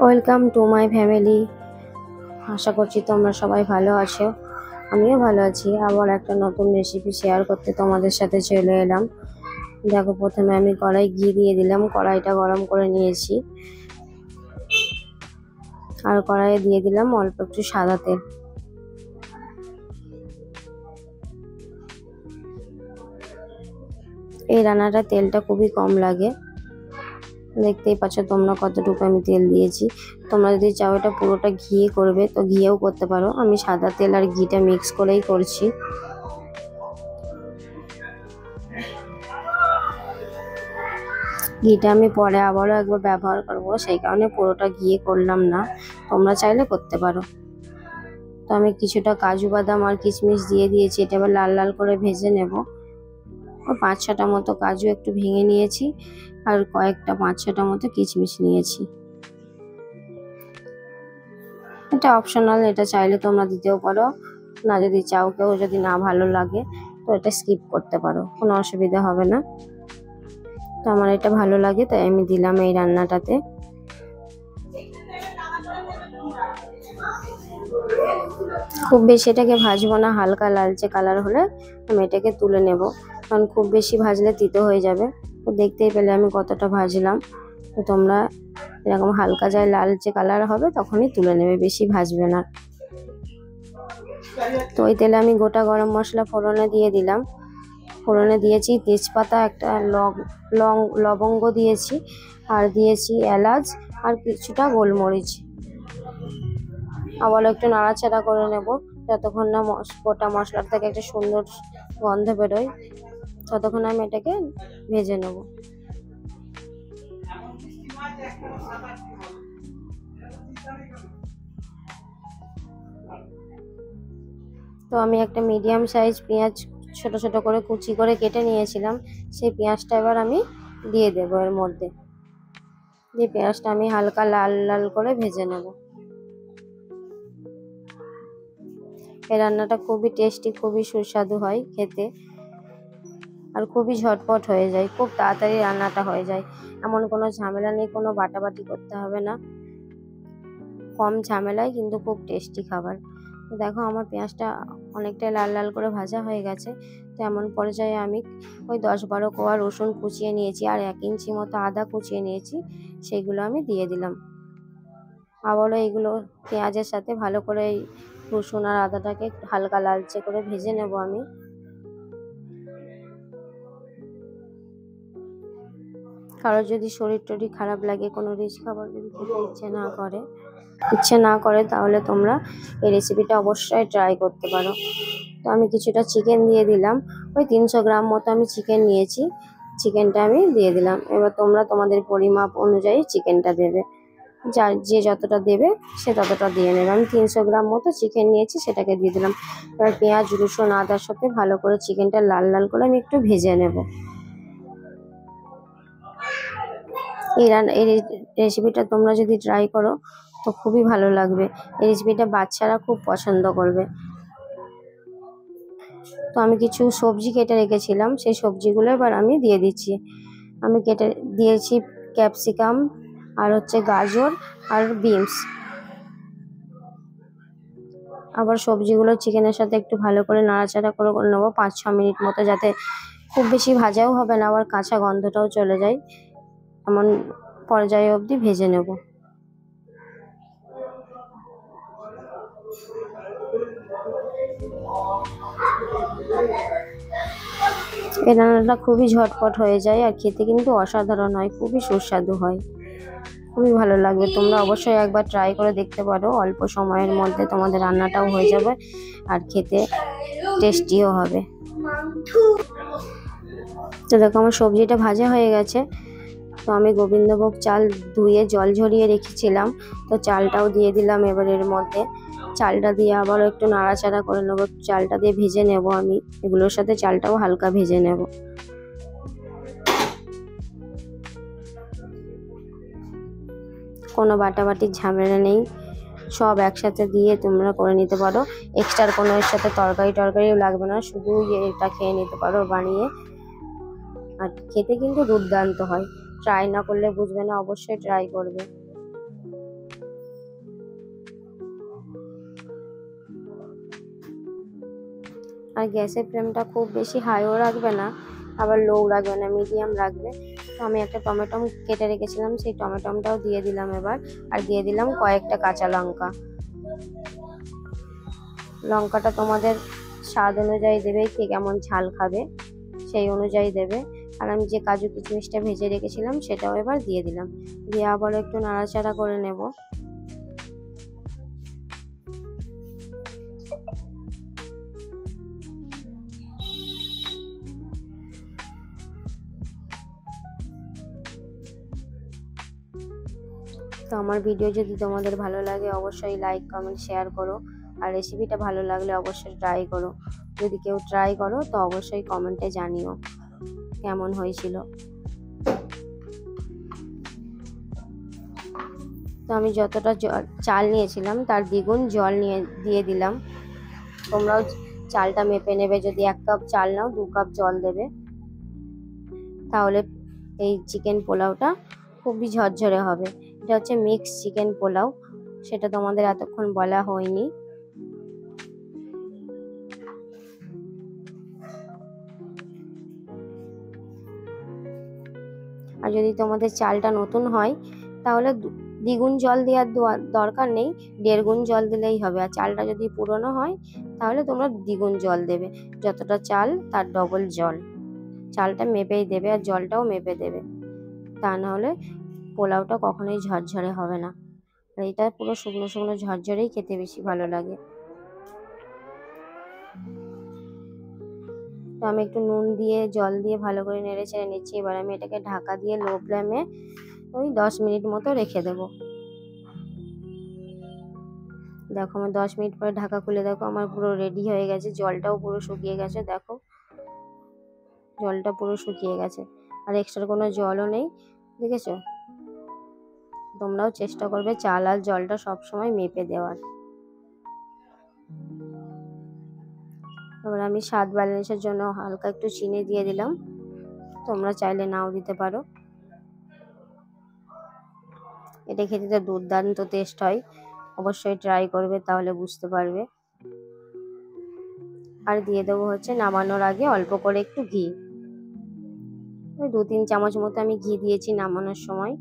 Welcome to my family. আশা করছি তোমরা সবাই ভালো আছো, আমিও ভালো আছি। আবার একটা নতুন রেসিপি শেয়ার করতে তোমাদের সাথে চলে এলাম। দেখো, প্রথমে আমি কড়াই ঘি দিয়ে দিলাম, কড়াইটা গরম করে নিয়েছি। আর কড়াইয়ে দিয়ে দিলাম অল্প একটু সাদা তেল। এই রান্নাটা তেলটা খুবই কম লাগে, দেখতেই পাচ্ছ তোমরা কতটুকু আমি তেল দিয়েছি। তোমরা যদি চাও এটা পুরোটা ঘি করবে তো ঘিয়েও করতে পারো, আমি সাদা তেল আর ঘিটা মিক্স করেই করছি। ঘিটা আমি পরে আবারও একবার ব্যবহার করব, সেই কারণে পুরোটা ঘিয়ে করলাম না, তোমরা চাইলে করতে পারো। তো আমি কিছুটা কাজু বাদাম আর কিশমিশ দিয়ে দিয়েছি, এটা এবার লাল লাল করে ভেজে নেব। ও 5-6টা মতো কাজু একটু ভেঙে নিয়েছি, আর কয়েকটা 5-6টা মতো কিশমিশ নিয়েছি। এটা অপশনাল, এটা চাইলে তোমরা দিতেও পারো, না যদি চাও, কেউ যদি না ভালো লাগে তো এটা স্কিপ করতে পারো, কোনো অসুবিধা হবে না। তো আমার এটা ভালো লাগে তাই আমি দিলাম এই রান্নাটাতে। খুব বেশি এটাকে ভাজবো না, হালকা লালচে কালার হলে আমি এটাকে তুলে নেব, কারণ খুব বেশি ভাজলে তিতো হয়ে যাবে। তো দেখতেই পেলে আমি কতটা ভাজলাম। তো তোমরা এরকম হালকা যায় লালচে কালার হবে তখনই তুলে নেবে, বেশি ভাজবে না। তো ওই তেলে আমি গোটা গরম মশলা ফোড়নে দিয়ে দিলাম। ফোড়নে দিয়েছি তেজপাতা, একটা লবঙ্গ দিয়েছি, আর দিয়েছি এলাচ আর কিছুটা গোলমরিচ। আবার একটু নাড়াচাড়া করে নেব যতক্ষণ না গোটা মশলার থেকে একটা সুন্দর গন্ধ বেরোয়, ততক্ষণ আমি এটাকে ভেজে নেব। তো আমি একটা মিডিয়াম সাইজ পেঁয়াজ ছোট ছোট করে কুচি করে কেটে নিয়েছিলাম, সেই পেঁয়াজটা এবার আমি দিয়ে দেবো এর মধ্যে। দিয়ে পেঁয়াজটা আমি হালকা লাল লাল করে ভেজে নেব। এই রান্নাটা খুবই টেস্টি, খুবই সুস্বাদু হয় খেতে, আর খুবই ঝটপট হয়ে যায়, খুব তাড়াতাড়ি রান্নাটা হয়ে যায়। এমন কোনো ঝামেলা নেই, কোনো বাটাবাটি করতে হবে না, কম ঝামেলায় কিন্তু খুব টেস্টি খাবার। তো দেখো আমার পেঁয়াজটা অনেকটাই লাল লাল করে ভাজা হয়ে গেছে। তো এমন পর্যায়ে আমি ওই 10-12 কোয়া রসুন কুচিয়ে নিয়েছি, আর 1 ইঞ্চি মতো আদা কুচিয়ে নিয়েছি, সেগুলো আমি দিয়ে দিলাম। আবারও এইগুলো পেঁয়াজের সাথে ভালো করে রসুন আর আদাটাকে হালকা লালচে করে ভেজে নেব আমি। কারো যদি শরীর টরীর খারাপ লাগে, কোনো রিচ খাবার যদি খেতে ইচ্ছে না করে তাহলে তোমরা এই রেসিপিটা অবশ্যই ট্রাই করতে পারো। তো আমি কিছুটা চিকেন দিয়ে দিলাম, ওই 300 গ্রাম মতো আমি চিকেন নিয়েছি, চিকেনটা আমি দিয়ে দিলাম। এবার তোমরা তোমাদের পরিমাপ অনুযায়ী চিকেনটা দেবে, যে যতটা দেবে সে ততটা দিয়ে নেবে। আমি 300 গ্রাম মতো চিকেন নিয়েছি, সেটাকে দিয়ে দিলাম। এবার পেঁয়াজ রসুন আদার সাথে ভালো করে চিকেনটা লাল লাল করে আমি একটু ভেজে নেব। এই রেসিপিটা তোমরা যদি ট্রাই করো তো খুবই ভালো লাগবে, এই রেসিপিটা বাচ্চারা খুব পছন্দ করবে। তো আমি কিছু সবজি কেটে রেখেছিলাম, সেই সবজিগুলো এবার আমি দিয়ে দিচ্ছি। আমি কেটে দিয়েছি ক্যাপসিকাম, আর গাজর আর বিনস। আবার সবজিগুলো চিকেনের সাথে একটু ভালো করে নাড়াচাড়া করে নেবো 5-6 মিনিট মতো, যাতে খুব বেশি ভাজাও হবে না, আবার কাঁচা গন্ধটাও চলে যায়, এমন পর্যায়ে অবধি ভেজে নেব। এই রান্নাটা খুবই ঝটপট হয়ে যায়, আর খেতে কিন্তু অসাধারণ হয়, খুবই সুস্বাদু হয়, খুবই ভালো লাগবে। তোমরা অবশ্যই একবার ট্রাই করে দেখতে পারো, অল্প সময়ের মধ্যে তোমাদের রান্নাটাও হয়ে যাবে আর খেতে টেস্টিও হবে। তো দেখো আমার সবজিটা ভাজা হয়ে গেছে। তো আমি গোবিন্দভোগ চাল ধুয়ে জল ঝরিয়ে রেখেছিলাম, তো চালটাও দিয়ে দিলাম এবার এর মধ্যে। চালটা দিয়ে আবারও একটু নাড়াচাড়া করে নেবো, চালটা দিয়ে ভেজে নেব আমি, এগুলোর সাথে চালটাও হালকা ভেজে নেব। কোনো বাটাবাটির ঝামেলা নেই, সব একসাথে দিয়ে তোমরা করে নিতে পারো। এক্সট্রা কোনো এর সাথে তরকারিও লাগবে না, শুধু এটা খেয়ে নিতে পারো বানিয়ে, আর খেতে কিন্তু দুর্দান্ত হয়। ট্রাই না করলে বুঝবে না, অবশ্যই ট্রাই করবে। আর গ্যাসের ফ্লেমটা খুব বেশি হাইও রাখবে না, আবার লোও রাখবে না, মিডিয়াম রাখবে। তো আমি একটা টমেটো কেটে রেখেছিলাম, সেই টমেটোটাও দিয়ে দিলাম এবার। আর দিয়ে দিলাম কয়েকটা কাঁচা লঙ্কা। লঙ্কাটা তোমাদের স্বাদ অনুযায়ী দেবে, কে কেমন ঝাল খাবে সেই অনুযায়ী দেবে। আর আমি যে কাজু কিশমিশটা ভেজে রেখেছিলাম সেটাও এবার দিয়ে দিলাম, দিয়ে আবার একটু নাড়াচাড়া করে নেব। তো আমার ভিডিও যদি তোমাদের ভালো লাগে অবশ্যই লাইক কমেন্ট শেয়ার করো, আর রেসিপিটা ভালো লাগলে অবশ্যই ট্রাই করো। যদি কেউ ট্রাই করো তো অবশ্যই কমেন্টে জানিও কেমন হয়েছিল। তো আমি যতটা চাল নিয়েছিলাম তার দ্বিগুণ জল দিয়ে দিলাম। তোমরাও চালটা মেপে নেবে, যদি 1 কাপ চাল নাও 2 কাপ জল দেবে, তাহলে এই চিকেন পোলাওটা খুবই ঝরঝরে হবে। এটা হচ্ছে মিক্স চিকেন পোলাও, সেটা তোমাদের এতক্ষণ বলা হয়নি। আর যদি তোমাদের চালটা নতুন হয় তাহলে দ্বিগুণ জল দেওয়ার দরকার নেই, 1.5 গুণ জল দিলেই হবে। আর চালটা যদি পুরনো হয় তাহলে তোমরা দ্বিগুণ জল দেবে, যতটা চাল তার ডবল জল। চালটা মেপেই দেবে আর জলটাও মেপে দেবে, তা নাহলে পোলাওটা কখনোই ঝরঝরে হবে না। আর এটা পুরো শুকনো শুকনো ঝরঝরেই খেতে বেশি ভালো লাগে। তো আমি একটু নুন দিয়ে জল দিয়ে ভালো করে নেড়ে চেড়ে নিচ্ছি। এবার আমি এটাকে ঢাকা দিয়ে লো ফ্লেমে ওই 10 মিনিট মতো রেখে দেবো। দেখো আমার 10 মিনিট পরে ঢাকা খুলে দেখো আমার পুরো রেডি হয়ে গেছে, জলটাও পুরো শুকিয়ে গেছে। দেখো জলটা পুরো শুকিয়ে গেছে, আর এক্সট্রা কোনো জলও নেই, দেখেছো? তোমরাও চেষ্টা করবে চাল আর জলটা সবসময় মেপে দেওয়ার। এবার আমি স্বাদ ব্যালেন্সের জন্য হালকা একটু চিনি দিয়ে দিলাম, তোমরা চাইলে নাও দিতে পারো। এটা খেতে তো দুর্দান্ত টেস্ট হয়, অবশ্যই ট্রাই করবে, তাহলে বুঝতে পারবে। আর দিয়ে দেবো হচ্ছে নামানোর আগে অল্প করে একটু ঘি, ওই 2-3 চামচ মতো আমি ঘি দিয়েছি নামানোর সময়,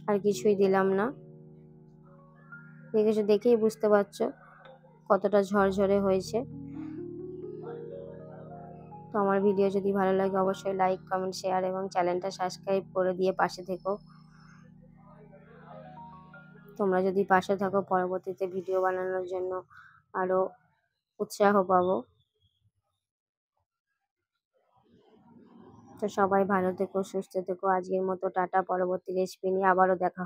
আর কিছুই দিলাম না। দেখেছো, দেখেই বুঝতে পারছো কতটা ঝরঝরে হয়েছে। তো আমার ভিডিও যদি ভালো লাগে অবশ্যই লাইক কমেন্ট শেয়ার এবং চ্যানেলটা সাবস্ক্রাইব করে দিয়ে পাশে থেকো। তোমরা যদি পাশে থাকো পরবর্তীতে ভিডিও বানানোর জন্য আরো উৎসাহ পাবো। তো সবাই ভালো থেকো, সুস্থ থেকো। আজকের মতো টাটা, পরবর্তী রেসিপি নিয়ে আবারও দেখা হবে।